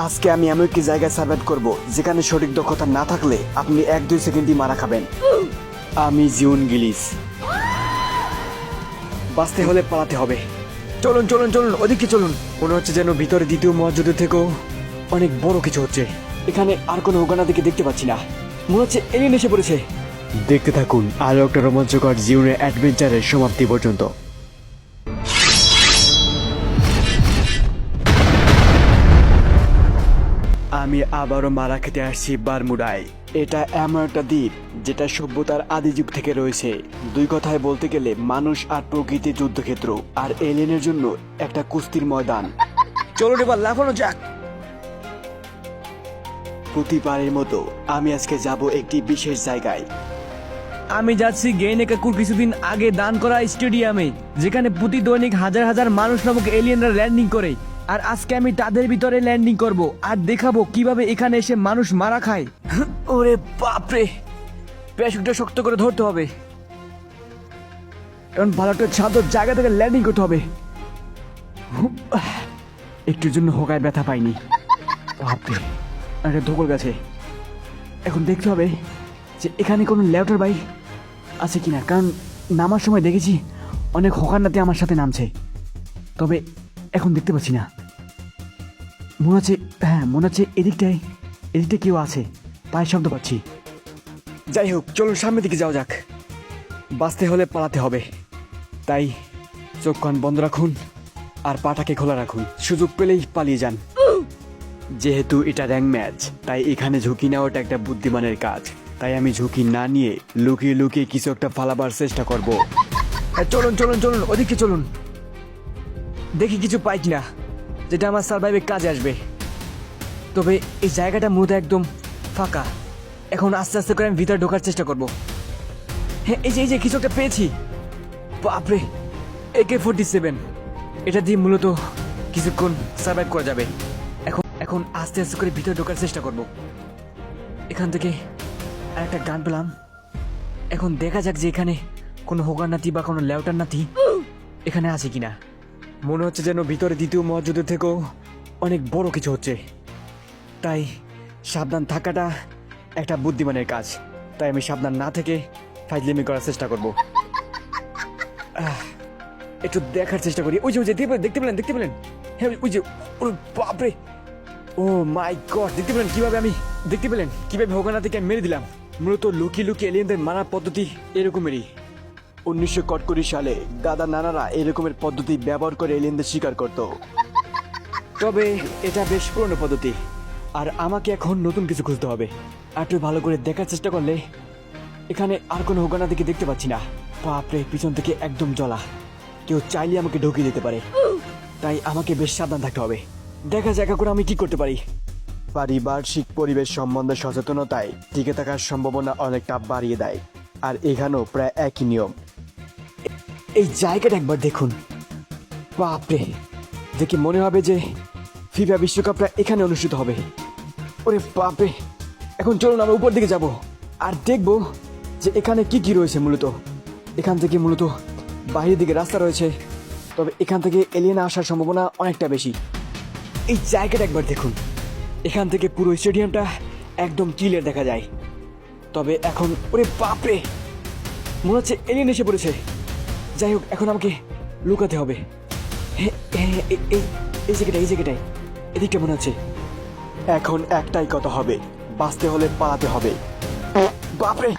আজকে আমি এমন একটি জায়গায় সার্ভাইভ করব যেখানে সঠিক দক্ষতা না থাকলে আপনি 1-2 সেকেন্ডই মারা খাবেন। আমি জিউন গিলিস। বাঁচতে হলে পালাতে হবে। চলুন চলুন চলুন, ওদিকে চলুন। মনে হচ্ছে যেন ভিতরে দ্বিতীয় মহাযুদ্ধ থেকেও অনেক বড় কিছু হচ্ছে। এখানে আর কোনো ওগানা দিকে দেখতে পাচ্ছি না, মনে হচ্ছে এলিয়েন এসে পড়েছে। দেখতে থাকুন আরো একটা রোমাঞ্চকর জিউনের অ্যাডভেঞ্চারের সমাপ্তি পর্যন্ত। আমি আবারও মারা খেতে আসছি বারমুডায়। এটা এমন একটা দ্বীপ যেটা সভ্যতার আদি যুগ থেকে রয়েছে। দুই কথায় বলতে গেলে মানুষ আর প্রকৃতির যুদ্ধক্ষেত্র, আর এলিয়েনের জন্য একটা কুস্তির ময়দান। চলো এবার লাফানো যাক। প্রতিবারের মতো আমি আজকে যাব একটি বিশেষ জায়গায়। আমি যাচ্ছি গেইনেকাকুর কিছুদিন আগে দান করা স্টেডিয়ামে, যেখানে প্রতি দৈনিক হাজার হাজার মানুষ নামক এলিয়েনরা ল্যান্ডিং করে। আর আজকে আমি তাদের ভিতরে ল্যান্ডিং করব আর দেখাবো কিভাবে এখানে এসে মানুষ মারা খায়। ওরে বাপরে, পেশকটা শক্ত করে ধরতে হবে। এখন ভালো একটা ছাদ জায়গা থেকে ল্যান্ডিং করতে হবে। একটুর জন্য হোগায় ব্যথা পাইনি। বাপরে, একটা ধোকর গেছে। এখন দেখতে হবে যে এখানে কোনো ল্যাপটপ বাইক আছে কিনা, কারণ নামার সময় দেখেছি অনেক হকারনাতে আমার সাথে নামছে, তবে এখন দেখতে পাচ্ছি না। মনে হচ্ছে, হ্যাঁ মনে হচ্ছে এদিকটা কেউ আছে, পায়ের শব্দ পাচ্ছি। যাই হোক, চলুন সামনের দিকে যাওয়া যাক। বাঁচতে হলে পালাতে হবে, তাই চোখ কান বন্ধ রাখুন আর পাটাকে খোলা রাখুন। সুযোগ পেলেই পালিয়ে যান। যেহেতু এটা র্যাঙ্ক ম্যাচ, তাই এখানে ঝুঁকি নেওয়াটা একটা বুদ্ধিমানের কাজ। তাই আমি ঝুঁকি না নিয়ে লুকিয়ে লুকিয়ে কিছু একটা ফালাবার চেষ্টা করব। চলুন চলুন চলুন, ওদিকে চলুন। দেখি কিছু পাই কিনা যেটা আমার সার্ভাইভে কাজে আসবে। তবে এই জায়গাটা মূলত একদম ফাঁকা। এখন আস্তে আস্তে করে আমি ভিতরে ঢোকার চেষ্টা করব। হ্যাঁ, এই যে কিছু একটা পেয়েছি। বাপরে, AK-47। এটা দিয়ে মূলত কিছুক্ষণ সার্ভাইভ করা যাবে। এখন আস্তে আস্তে করে ভিতরে ঢোকার চেষ্টা করব। এখান থেকে আর একটা গান পেলাম। এখন দেখা যাক যে এখানে কোনো হোগার নাতি বা কোনো লেউটার নাতি এখানে আছে কিনা। মনে হচ্ছে যেন ভিতরে দ্বিতীয় মহাযুদ্ধ থেকেও অনেক বড় কিছু হচ্ছে, তাই সাবধান থাকাটা একটা বুদ্ধিমানের কাজ। তাই আমি সাবধান না থেকে ফাইজলামি করার চেষ্টা করব। একটু দেখার চেষ্টা করি। ওই যে দেখতে পেলেন? হ্যাঁ, ওই যে, বাপরে, ও মাই গড, দেখতে পেলেন কিভাবে হোগানা থেকে মেরে দিলাম। মূলত লুকিয়ে লুকিয়ে এলিয়েনদের মারার পদ্ধতি এরকমেরই। 1941 সালে দাদা নানারা এরকমের পদ্ধতি ব্যবহার করে এলিয়েনদের শিকার করত। তবে এটা বেশ পুরনো পদ্ধতি, আর আমাকে এখন নতুন কিছু খুঁজতে হবে। আর একটু ভালো করে দেখার চেষ্টা করলে এখানে আর কোনো হোগানা দিকে দেখতে পাচ্ছি না। বাপরে, পিছন থেকে একদম জ্বলা। কেউ চাইলে আমাকে ঢুকিয়ে দিতে পারে, তাই আমাকে বেশ সাবধান থাকতে হবে। দেখা যাক করে আমি কি করতে পারি। পারিপার্শ্বিক পরিবেশ সম্বন্ধে সচেতনতায় টিকে থাকার সম্ভাবনা অনেকটা বাড়িয়ে দেয়। আর এখানেও প্রায় একই নিয়ম। এই জায়গাটা একবার দেখুন। বাপরে, দেখে মনে হবে যে ফিফা বিশ্বকাপটা এখানে অনুষ্ঠিত হবে। ওরে বাপরে, এখন চলুন আমরা উপর দিকে যাব আর দেখব যে এখানে কি রয়েছে। মূলত এখান থেকে বাইরের দিকে রাস্তা রয়েছে, তবে এখান থেকে এলিয়েন আসার সম্ভাবনা অনেকটা বেশি। এই জায়গাটা একবার দেখুন। এখান থেকে পুরো স্টেডিয়ামটা একদম ক্লিয়ার দেখা যায়। তবে এখন, ওরে বাপরে, মনে হচ্ছে এলিয়েন এসে পড়েছে। যাই হোক, এখন আমাকে লুকাতে হবে। এই জায়গাটায় এদিকটা মনে হচ্ছে। এখন একটাই কথা হবে, বাঁচতে হলে পালাতে হবে। বাপরে।